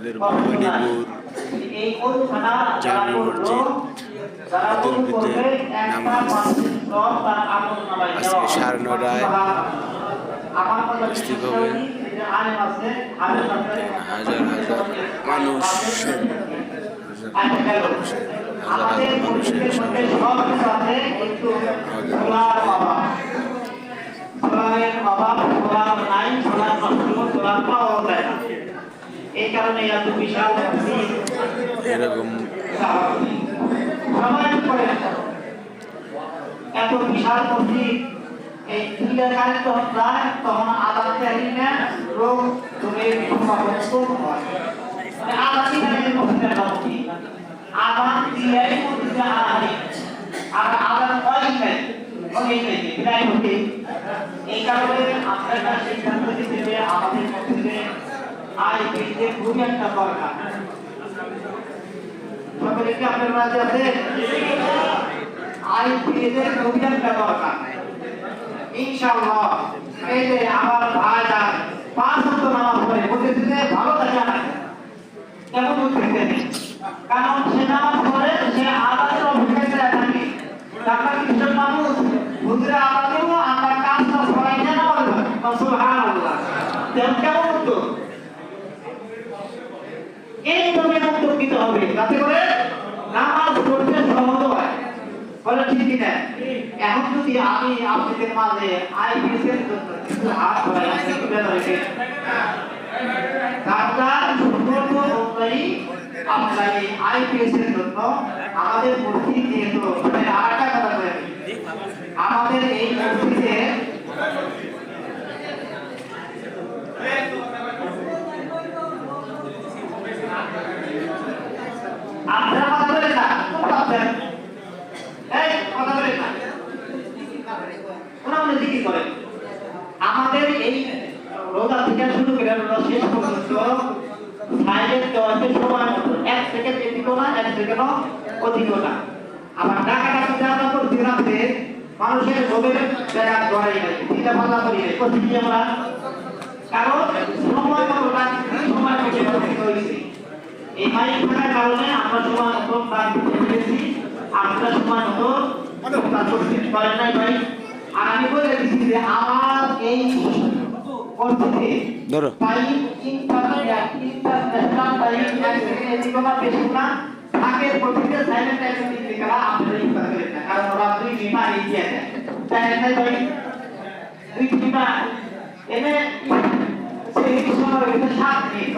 আমাদের ভবানীপুর জামি মসজিদ ঈদুল ফিতর নামাজ আজকে 9:30টায় উপস্থিত হবেন। হাজার হাজার মানুষ মানুষের এই কারণে এত বিশাল এরকম এত বিশাল মসজিদ এই দুইটা কাজ যখন যায় তখন আদালতে না রোগ রোগের আদালতি মসজিদের মসজিদ আদান দিয়াই মসজিদে আদানি আর আদান হয় নাই এই কারণে আপনারা সিদ্ধান্ত নিতে যে আমাদের মসজিদে আয় পেতে খুবই একটা দরকার। সকলে কি আপনার মাঝে আছে আয় পেতে খুবই একটা দরকার ইনশাআল্লাহ। এই যে আমার ভাইরা 5 ওয়াক্ত নামাজ পড়ে মসজিদে ভালো থাকে না কেমন বুঝতে কারণ সে নামাজ পড়ে সে আদানের অপেক্ষায় থাকে। আমরা খ্রিস্টান মানুষ হুজুরে আদানেও আমরা কাজটা করাই না বলবো সুবহানাল্লাহ। কেমন উত্তর এই ধরনের উত্তর দিতে হবে যাতে করে নামাজ পড়তে সহজ হয়। বলে ঠিক না? এখন যদি আমি আপনাদের মাঝে আইপিএসের জন্য কিছু হাত ধরাই একটু বেরোয় তার সুন্দর অনুযায়ী আপনারা এই আইপিএসের জন্য আমাদের মসজিদ যেহেতু আরেকটা কথা বলে আমাদের এই মসজিদে আপনারা কথা বলেন না কথা বলেন না ওরা মনে জিজ্ঞেস করেন আমাদের এই রোজা থেকে শুরু করে রোজা শেষ পর্যন্ত সাইলেন্ট দেওয়া আছে সময় মতো 1 সেকেন্ড এদিক না 1 সেকেন্ড অধিক না। আবার ঢাকাটা যাওয়া পর দিনাতে মানুষের রোগের জায়গা ধরাই নাই এটা ভালো করি প্রতিদিন আমরা কারণ সময় মতো সময় মতো হয়েছে এই মাইক থাকার কারণে আমরা সময় মতো কাজ করেছি। আমরা সময় মতো কাজ করতে পারেন নাই ভাই। আর আমি বলে দিচ্ছি যে আমার এই পরিস্থিতি টাইম ইন্টারন্যাশনাল টাইম এদিকটা বেশি না থাকে প্রতিটা সাইলেন্ট টাইম দিতে গেলে আমরা এই করে না কারণ ওরা 2 মিনিট আগে দিয়ে দেয় তাই না ভাই 2 মিনিট এনে সেই সময় 7 মিনিট